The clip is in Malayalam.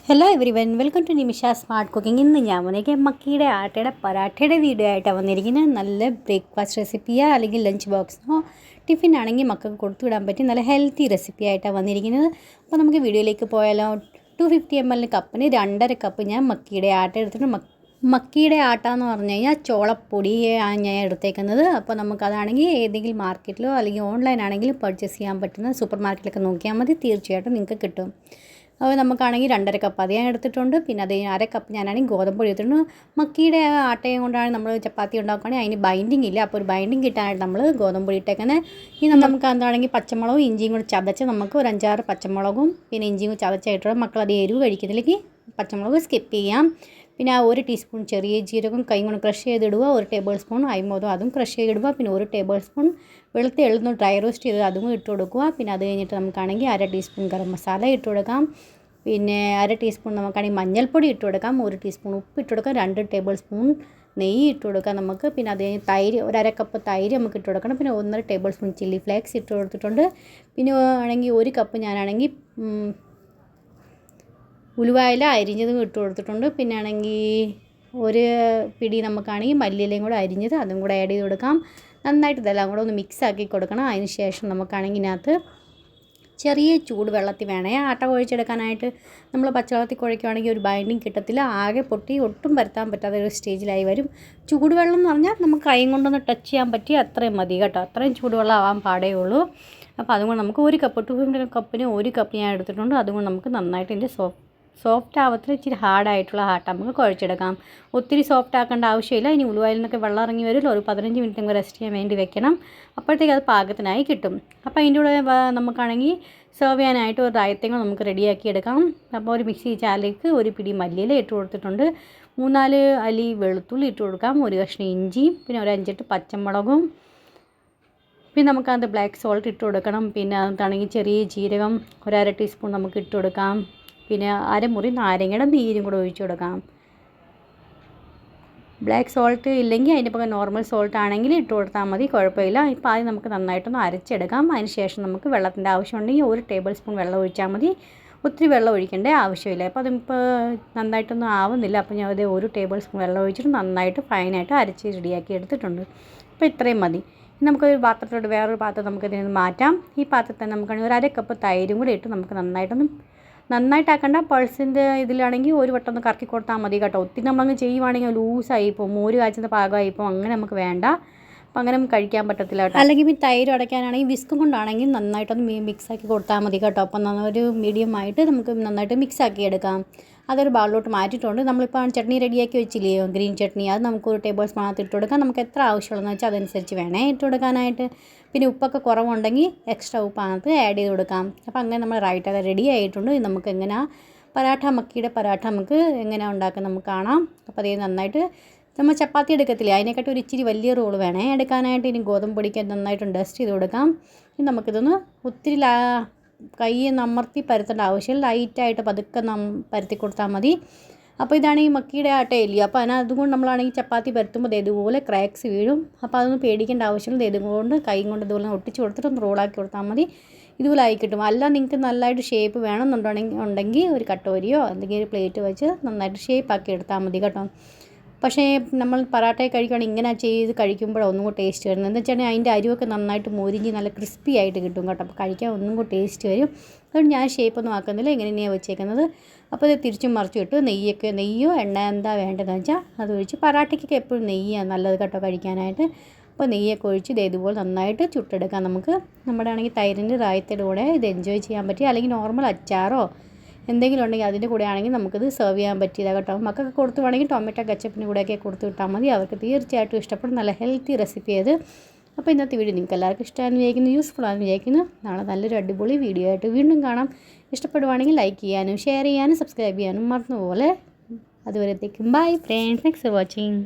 Hello everyone, welcome to Nimisha smart cooking. ഇന്ന് ഞാൻ വന്നേക്ക് മക്കിയുടെ ആട്ടയുടെ പരാട്ടയുടെ വീഡിയോ ആയിട്ടാണ് വന്നിരിക്കുന്നത്. നല്ല ബ്രേക്ക്ഫാസ്റ്റ് റെസിപ്പിയോ അല്ലെങ്കിൽ ലഞ്ച് ബോക്സിനോ ടിഫിൻ ആണെങ്കിൽ മക്കൾക്ക് കൊടുത്തു വിടാൻ പറ്റി നല്ല ഹെൽത്തി റെസിപ്പി ആയിട്ടാണ് വന്നിരിക്കുന്നത്. അപ്പോൾ നമുക്ക് വീഡിയോയിലേക്ക് പോയാലോ. 250 ml കപ്പിന് 2.5 കപ്പ് ഞാൻ മക്കിയുടെ ആട്ട എടുത്തിട്ട് മക്കിയുടെ ആട്ട എന്ന് പറഞ്ഞു കഴിഞ്ഞാൽ ചോളപ്പൊടി ഞാൻ എടുത്തേക്കുന്നത്. അപ്പോൾ നമുക്കതാണെങ്കിൽ ഏതെങ്കിലും മാർക്കറ്റിലോ അല്ലെങ്കിൽ ഓൺലൈൻ ആണെങ്കിലും പർച്ചേസ് ചെയ്യാൻ പറ്റുന്ന സൂപ്പർ മാർക്കറ്റിലൊക്കെ നോക്കിയാൽ മതി, തീർച്ചയായിട്ടും നിങ്ങൾക്ക് കിട്ടും. അപ്പോൾ നമുക്കാണെങ്കിൽ 2.5 കപ്പ് അത് ഞാൻ എടുത്തിട്ടുണ്ട്. പിന്നെ അത് 1/2 കപ്പ് ഞാനാണെങ്കിൽ ഗോതമ്പൊടി എടുത്തിട്ടുണ്ട്. മക്കിയുടെ ആട്ടയും കൊണ്ടാണ് നമ്മൾ ചപ്പാത്തി ഉണ്ടാക്കുകയാണെങ്കിൽ അതിന് ബൈൻഡിങ് ഇല്ല. അപ്പോൾ ഒരു ബൈൻഡിങ് കിട്ടാനായിട്ട് നമ്മൾ ഗോതമ്പൊടി ഇട്ടേക്കുന്നത്. ഇനി നമുക്ക് എന്താണെങ്കിൽ പച്ചമുളകും ഇഞ്ചിയും കൂടി ചതച്ച് നമുക്ക് ഒരു 5-6 പച്ചമുളകും പിന്നെ ഇഞ്ചിയും കൂടി ചതച്ചായിട്ടുള്ള മക്കൾ അത് എരിവ് കഴിക്കുന്നില്ലെങ്കിൽ പച്ചമുളക് സ്കിപ്പ് ചെയ്യാം. പിന്നെ 1 ടീസ്പൂൺ ചെറിയ ജീരകം കൈ കൊണ്ട് ക്രഷ് ചെയ്തിടുക. 1 ടേബിൾ സ്പൂൺ അരിമോദം അതും ക്രഷ് ചെയ്തിടുക. പിന്നെ 1 ടേബിൾ സ്പൂൺ വെളുത്ത എള്ളുന്ന ഡ്രൈ റോസ്റ്റ് ചെയ്ത് അതും ഇട്ട് കൊടുക്കുക. പിന്നെ അത് കഴിഞ്ഞിട്ട് നമുക്കാണെങ്കിൽ 1/2 ടീസ്പൂൺ ഗരം മസാല ഇട്ട് കൊടുക്കാം. പിന്നെ 1/2 ടീസ്പൂൺ നമുക്കാണെങ്കിൽ മഞ്ഞൾപ്പൊടി ഇട്ട് കൊടുക്കാം. 1 ടീസ്പൂൺ ഉപ്പ് ഇട്ട് കൊടുക്കാം. 2 ടേബിൾ സ്പൂൺ നെയ്യ് ഇട്ട് കൊടുക്കാം നമുക്ക്. പിന്നെ അത് കഴിഞ്ഞ് തൈര് 1/2 കപ്പ് തൈര് നമുക്ക് ഇട്ട് കൊടുക്കണം. പിന്നെ 1.5 ടേബിൾ സ്പൂൺ ചില്ലി ഫ്ലേക്സ് ഇട്ട് കൊടുത്തിട്ടുണ്ട്. പിന്നെ ആണെങ്കിൽ 1 കപ്പ് ഞാനാണെങ്കിൽ ഉലുവായില അരിഞ്ഞതും ഇട്ട് കൊടുത്തിട്ടുണ്ട്. പിന്നെ ആണെങ്കിൽ 1 പിടി നമുക്കാണെങ്കിൽ മല്ലിയിലയും കൂടെ അരിഞ്ഞത് അതും കൂടെ ആഡ് ചെയ്ത് കൊടുക്കാം. നന്നായിട്ട് ഇതെല്ലാം കൂടെ ഒന്ന് മിക്സ് ആക്കി കൊടുക്കണം. അതിന് ശേഷം നമുക്കാണെങ്കിൽ ഇതിനകത്ത് ചെറിയ ചൂട് വെള്ളത്തിൽ വേണേ ആട്ട കുഴച്ചെടുക്കാനായിട്ട്. നമ്മൾ പച്ചവെള്ളത്തിൽ കുഴയ്ക്കുകയാണെങ്കിൽ ഒരു ബൈൻഡിങ് കിട്ടത്തില്ല, ആകെ പൊട്ടി ഒട്ടും പരത്താൻ പറ്റാത്ത ഒരു സ്റ്റേജിലായി വരും. ചൂടുവെള്ളം എന്ന് പറഞ്ഞാൽ നമുക്ക് കൈ കൊണ്ടൊന്ന് ടച്ച് ചെയ്യാൻ പറ്റി അത്രയും മതി കേട്ടോ, അത്രയും ചൂടുവെള്ളം ആവാൻ പാടേ ഉള്ളൂ. അപ്പോൾ അതുകൊണ്ട് നമുക്ക് 1 കപ്പ് 250 കപ്പിന് 1 കപ്പ് ഞാൻ എടുത്തിട്ടുണ്ട്. അതുകൊണ്ട് നമുക്ക് നന്നായിട്ട് ഇതിൻ്റെ സോഫ്റ്റ് ആവത്തിൽ ഇച്ചിരി ഹാർഡായിട്ടുള്ള ആട്ട നമുക്ക് കുഴച്ചെടുക്കാം. ഒത്തിരി സോഫ്റ്റ് ആക്കേണ്ട ആവശ്യമില്ല. ഇനി ഉലുവായിൽ നിന്നൊക്കെ വെള്ളം ഇറങ്ങി വരുമല്ലോ, ഒരു 15 മിനിറ്റ് റെസ്റ്റ് ചെയ്യാൻ വേണ്ടി വെക്കണം. അപ്പോഴത്തേക്ക് അത് പാകത്തിനായി കിട്ടും. അപ്പോൾ അതിൻ്റെ കൂടെ നമുക്കാണെങ്കിൽ സെർവ് ചെയ്യാനായിട്ട് ഒരു റായത്തേങ്ങൾ നമുക്ക് റെഡിയാക്കി എടുക്കാം. അപ്പോൾ ഒരു മിക്സി ജാറിലേക്ക് 1 പിടി മല്ലിയില ഇട്ട് കൊടുത്തിട്ടുണ്ട്. 3-4 അല്ലി വെളുത്തുള്ളി ഇട്ട് കൊടുക്കാം. 1 കഷ്ണം ഇഞ്ചിയും പിന്നെ ഒരു 5-8 പച്ചമുളകും. പിന്നെ നമുക്കത് ബ്ലാക്ക് സോൾട്ട് ഇട്ട് കൊടുക്കണം. പിന്നെ അതാണെങ്കിൽ ചെറിയ ജീരകം 1/2 ടീസ്പൂൺ നമുക്ക് ഇട്ട് കൊടുക്കാം. പിന്നെ 1/2 മുറി നാരങ്ങയുടെ നീരും കൂടെ ഒഴിച്ചു കൊടുക്കാം. ബ്ലാക്ക് സോൾട്ട് ഇല്ലെങ്കിൽ അതിൻ്റെ പകരം നോർമൽ സോൾട്ട് ആണെങ്കിൽ ഇട്ട് കൊടുത്താൽ മതി, കുഴപ്പമില്ല. ഇപ്പോൾ ആദ്യം നമുക്ക് നന്നായിട്ടൊന്ന് അരച്ചെടുക്കാം. അതിന് ശേഷം നമുക്ക് വെള്ളത്തിൻ്റെ ആവശ്യമുണ്ടെങ്കിൽ 1 ടേബിൾ സ്പൂൺ വെള്ളം ഒഴിച്ചാൽ മതി, ഒത്തിരി വെള്ളം ഒഴിക്കേണ്ട ആവശ്യമില്ല. അപ്പോൾ അതിപ്പോൾ നന്നായിട്ടൊന്നും ആവുന്നില്ല. അപ്പോൾ ഞാൻ 1 ടേബിൾ സ്പൂൺ വെള്ളം ഒഴിച്ചിട്ട് നന്നായിട്ട് ഫൈനായിട്ട് അരച്ച് റെഡിയാക്കി എടുത്തിട്ടുണ്ട്. അപ്പോൾ ഇത്രയും മതി. നമുക്കൊരു പാത്രത്തോട്ട് വേറൊരു പാത്രം നമുക്കിതിൽ നിന്ന് മാറ്റാം. ഈ പാത്രത്തിൽ നമുക്കാണെങ്കിൽ 1/2 കപ്പ് തൈരും കൂടി ഇട്ട് നമുക്ക് നന്നായിട്ടാക്കണ്ട, പൾസിൻ്റെ ഇതിലാണെങ്കിൽ ഒരു വട്ടം ഒന്ന് കറക്കി കൊടുത്താൽ മതി കേട്ടോ. ഒത്തിരി നമ്മളങ്ങ് ചെയ്യുവാണെങ്കിൽ ലൂസായിപ്പോൾ മോര് കാച്ചുന്ന പാകമായിപ്പോൾ അങ്ങനെ നമുക്ക് വേണ്ട. അപ്പോൾ അങ്ങനെ നമുക്ക് കഴിക്കാൻ പറ്റത്തില്ല കേട്ടോ. അല്ലെങ്കിൽ പിന്നെ തൈര് അടയ്ക്കാനാണെങ്കിൽ വിസ്കും കൊണ്ടാണെങ്കിൽ നന്നായിട്ടൊന്ന് മിക്സാക്കി കൊടുത്താൽ മതി കേട്ടോ. അപ്പം ഒരു മീഡിയം ആയിട്ട് നമുക്ക് നന്നായിട്ട് മിക്സാക്കി എടുക്കാം. അതൊരു ബൗളിലോട്ട് മാറ്റിയിട്ടുണ്ട്. നമ്മളിപ്പോൾ ചട്നി റെഡിയാക്കി വെച്ചില്ലേ, ഗ്രീൻ ചട്നി, അത് നമുക്ക് 1 ടേബിൾ സ്പൂണകത്ത് ഇട്ട് കൊടുക്കാം. നമുക്ക് എത്ര ആവശ്യമുള്ളതെന്ന് വെച്ചാൽ അതനുസരിച്ച് വേണേ ഇട്ട് കൊടുക്കാനായിട്ട്. പിന്നെ ഉപ്പൊക്കെ കുറവുണ്ടെങ്കിൽ എക്സ്ട്രാ ഉപ്പകത്ത് ആഡ് ചെയ്ത് കൊടുക്കാം. അപ്പോൾ അങ്ങനെ നമ്മൾ റൈറ്റ് റെഡി ആയിട്ടുണ്ട്. നമുക്ക് എങ്ങനെയാണ് മക്കിയുടെ പരാട്ട നമുക്ക് എങ്ങനെയാണ് ഉണ്ടാക്കുന്നത് നമുക്ക് കാണാം. അപ്പോൾ അതേ നന്നായിട്ട് നമ്മൾ ചപ്പാത്തി എടുക്കത്തില്ലേ, അതിനെക്കാട്ടും ഒരു ഇച്ചിരി വലിയ റോൾ വേണേ എടുക്കാനായിട്ട്. ഇനി ഗോതമ്പ് പൊടിക്ക് നന്നായിട്ട് ഡസ്റ്റ് ചെയ്ത് കൊടുക്കാം. ഇനി നമുക്കിതൊന്ന് ഒത്തിരി കൈ അമർത്തി പരത്തേണ്ട ആവശ്യം, ലൈറ്റായിട്ട് പതുക്കെ പരത്തി കൊടുത്താൽ മതി. അപ്പോൾ ഇതാണ് ഈ മക്കിയുടെ ആട്ടയില്ലേ, അപ്പോൾ അതുകൊണ്ട് നമ്മളാണെങ്കിൽ ചപ്പാത്തി പരത്തുമ്പോൾ ഇതുപോലെ ക്രാക്സ് വീഴും. അപ്പോൾ അതൊന്നും പേടിക്കേണ്ട ആവശ്യമില്ല. ഇതുകൊണ്ട് കൈ കൊണ്ട് ഇതുപോലെ ഒട്ടിച്ച് കൊടുത്തിട്ട് ഒന്ന് റോളാക്കി കൊടുത്താൽ മതി, ഇതുപോലെ ആയി കിട്ടും. അല്ല നിങ്ങൾക്ക് നല്ലതായിട്ട് ഷേപ്പ് വേണമെന്നുണ്ടെങ്കിൽ ഒരു കട്ടോരിയോ എന്തെങ്കിലും ഒരു പ്ലേറ്റ് വെച്ച് നന്നായിട്ട് ഷേപ്പാക്കി എടുത്താൽ മതി കേട്ടോ. പക്ഷേ നമ്മൾ പറാട്ടയെ കഴിക്കുകയാണെങ്കിൽ ഇങ്ങനെ ചെയ്ത് കഴിക്കുമ്പോഴാണ് ഒന്നും കൂടി ടേസ്റ്റ് വരുന്നത്. എന്ന് വെച്ചാൽ അതിൻ്റെ അരിവൊക്കെ നന്നായിട്ട് മുരിഞ്ഞ് നല്ല ക്രിസ്പി ആയിട്ട് കിട്ടും കേട്ടോ. അപ്പോൾ കഴിക്കാൻ ഒന്നും കൂടി ടേസ്റ്റ് വരും. അതുകൊണ്ട് ഞാൻ ഷേപ്പൊന്നും ആക്കുന്നില്ല, ഇങ്ങനെ തന്നെയാണ് വെച്ചേക്കുന്നത്. അപ്പോൾ ഇത് തിരിച്ചും മറിച്ചും ഇട്ട് നെയ്യോ എണ്ണ എന്താ വേണ്ടതെന്ന് വെച്ചാൽ അത് ഒഴിച്ച്, പറാട്ടയ്ക്കൊക്കെ എപ്പോഴും നെയ്യാണ് നല്ലത് കേട്ടോ കഴിക്കാനായിട്ട്. അപ്പോൾ നെയ്യൊക്കെ ഒഴിച്ച് ഇതുപോലെ നന്നായിട്ട് ചുട്ടെടുക്കാം. നമുക്ക് നമ്മുടെ ആണെങ്കിൽ തൈരിൻ്റെ റായത്തിൻ്റെ കൂടെ ഇത് എൻജോയ് ചെയ്യാൻ പറ്റും. അല്ലെങ്കിൽ നോർമൽ അച്ചാറോ എന്തെങ്കിലും ഉണ്ടെങ്കിൽ അതിൻ്റെ കൂടെ ആണെങ്കിൽ നമുക്കിത് സെർവ് ചെയ്യാൻ പറ്റില്ല കേട്ടോ. മക്കൾക്ക് കൊടുത്തു വേണമെങ്കിൽ ടൊമാറ്റോ കച്ചപ്പിന് കൂടെയൊക്കെ കൊടുത്തു വിട്ടാൽ മതി, അവർക്ക് തീർച്ചയായിട്ടും ഇഷ്ടപ്പെടും. നല്ല ഹെൽത്തി റെസിപ്പി അത്. അപ്പോൾ ഇന്നത്തെ വീഡിയോ നിങ്ങൾക്ക് എല്ലാവർക്കും ഇഷ്ടമാണെന്ന് വിചാരിക്കുന്നു, യൂസ്ഫുൾ ആണെന്ന് വിചാരിക്കുന്നു. നാളെ നല്ലൊരു അടിപൊളി വീഡിയോ ആയിട്ട് വീണ്ടും കാണാം. ഇഷ്ടപ്പെടുവാണെങ്കിൽ ലൈക്ക് ചെയ്യാനും ഷെയർ ചെയ്യാനും സബ്സ്ക്രൈബ് ചെയ്യാനും മറന്നുപോലെ. അതുവരത്തേക്കും bye friends, thanks for watching.